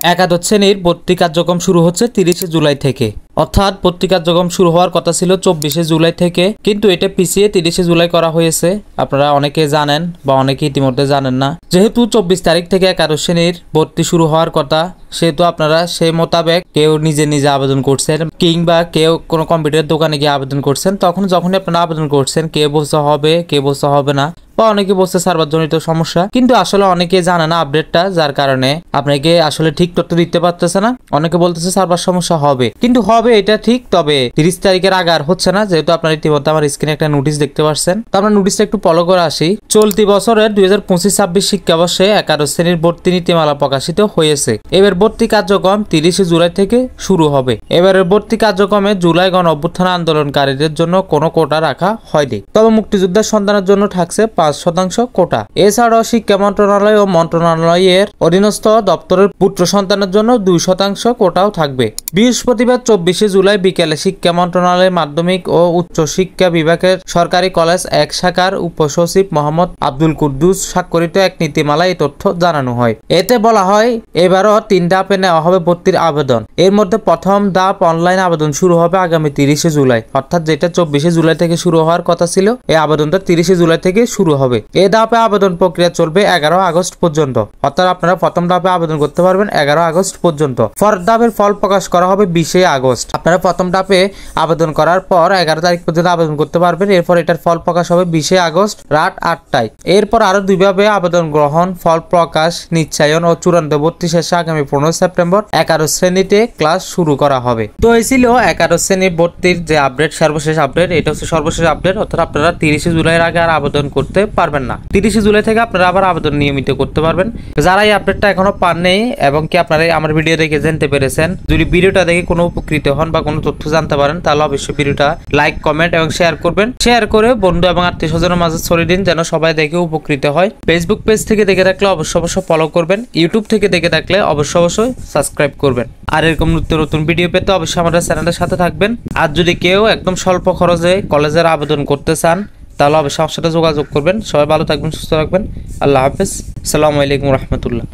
একাদশ শ্রেণীর ভর্তি কার্যক্রম শুরু হচ্ছে 30 জুলাই থেকে। অর্থাৎ ভর্তি কার্যক্রম শুরু হওয়ার কথা ছিল 24 জুলাই থেকে, কিন্তু এটা পিছিয়ে 30 জুলাই করা হয়েছে। আপনারা অনেকে জানেন বা অনেকে ইতিমধ্যে জানেন না। যেহেতু 24 তারিখ থেকে একাদশ শ্রেণীর ভর্তি শুরু হওয়ার কথা, সেহেতু আপনারা সেই মোতাবেক কেউ নিজে নিজে আবেদন করছেন কিংবা কেউ কোনো কম্পিউটার দোকানে গিয়ে আবেদন করছেন। যখনই আপনারা আবেদন করছেন, কে বলছে হবে, কে বলছে হবে না, বা অনেকে বলছে সার্ভারজনিত সমস্যা, কিন্তু আসলে অনেকে জানে না আপডেটটা, যার কারণে আপনাকে আসলে ঠিক তথ্য দিতে পারতেছে না। অনেকে বলতেছে সার্ভার সমস্যা হবে, কিন্তু হবে এটা ঠিক, তবে 30 তারিখের আগে আর হচ্ছে না। যেহেতু আপনারা ইতিমধ্যে আমার স্ক্রিনে একটা নোটিশ দেখতে পাচ্ছেন, তো আমরা নোটিশটা একটু ফলো করে আসি। চলতি বছরের 2025-26 শিক্ষাবর্ষে একাদশ শ্রেণীর ভর্তি নীতিমালা প্রকাশিত হয়েছে। এবার ভর্তি কার্যক্রম 30 জুলাই থেকে শুরু হবে। এবারের ভর্তি কার্যক্রমে জুলাই গণ অভ্যুত্থান আন্দোলনকারীদের জন্য কোনো কোটা রাখা হয়নি, তবে মুক্তিযোদ্ধার সন্তানের জন্য থাকছে 5% কোটা। এছাড়াও শিক্ষা মন্ত্রণালয় ও মন্ত্রণালয়ের অধীনস্থ দপ্তরের পুত্র সন্তানের জন্য 2% কোটাও থাকবে। বৃহস্পতিবার 24 জুলাই বিকেলে শিক্ষা মন্ত্রণালয়ের মাধ্যমিক ও উচ্চ শিক্ষা বিভাগের সরকারি কলেজ 1 শাখার উপসচিব মোহাম্মদ আব্দুল কুদ্দুস স্বাক্ষরিত এক নীতিমালায় এই তথ্য জানানো হয়। এতে বলা হয়, এবারও 3 ধাপে নেওয়া হবে ভর্তির আবেদন। এর মধ্যে প্রথম ধাপ অনলাইন আবেদন শুরু হবে আগামী 30 জুলাই, অর্থাৎ যেটা 24 জুলাই থেকে শুরু হওয়ার কথা ছিল, এই আবেদনটা 30 জুলাই থেকে শুরু হবে। এই ধাপে আবেদন প্রক্রিয়া চলবে 11 আগস্ট পর্যন্ত, অর্থাৎ আপনারা প্রথম ধাপে আবেদন করতে পারবেন 11 আগস্ট পর্যন্ত। পরের ধাপের ফল প্রকাশ করা হবে 20 আগস্ট। আপনারা প্রথম ধাপে আবেদন করার পর 11 তারিখ পর্যন্ত আবেদন করতে পারবেন। এরপর এটার ফল প্রকাশ হবে 20 আগস্ট রাত 8টায়। এরপর আরো 2 ভাবে আবেদন গ্রহণ, ফল প্রকাশ, নিশ্চয়ন ও চূড়ান্ত ভর্তি শেষে আগামী 15 সেপ্টেম্বর একাদশ শ্রেণীতে ক্লাস শুরু করা হবে। তো এই ছিল একাদশ শ্রেণীর ভর্তির যে আপডেট, সর্বশেষ আপডেট। এটা হচ্ছে সর্বশেষ আপডেট, অর্থাৎ আপনারা 30 জুলাইয়ের আগে আর আবেদন করতে পারবেন না। 30 জুলাই থেকে আপনারা আবার আবেদন নিয়মিত করতে পারবেন। যারা এই আপডেটটা এখনো পাননি এবং কি আপনারা আমার ভিডিও দেখে জানতে পেরেছেন, যদি ভিডিওটা দেখে কোনো উপকৃত হন বা কোনো তথ্য জানতে পারেন, তাহলে অবশ্যই ভিডিওটা লাইক, কমেন্ট এবং শেয়ার করবেন। শেয়ার করে বন্ধু এবং আত্মীয় স্বজনের মাঝে ছড়িয়ে দিন, যেন সবাই দেখে উপকৃত হয়। ফেসবুক পেজ থেকে দেখে থাকলে অবশ্যই ফলো করবেন। ইউটিউব থেকে দেখে থাকলে অবশ্যই সাবস্ক্রাইব করবেন। আর এরকম নিত্য নতুন ভিডিও পেতে অবশ্যই আমাদের চ্যানেলের সাথে থাকবেন। আর যদি কেউ একদম স্বল্প খরচে কলেজের আবেদন করতে চান, তাহলে অবশ্যই আমার সাথে যোগাযোগ করবেন। সবাই ভালো থাকবেন, সুস্থ থাকবেন। আল্লাহ হাফেজ। আসসালামু আলাইকুম রহমতুল্লাহ।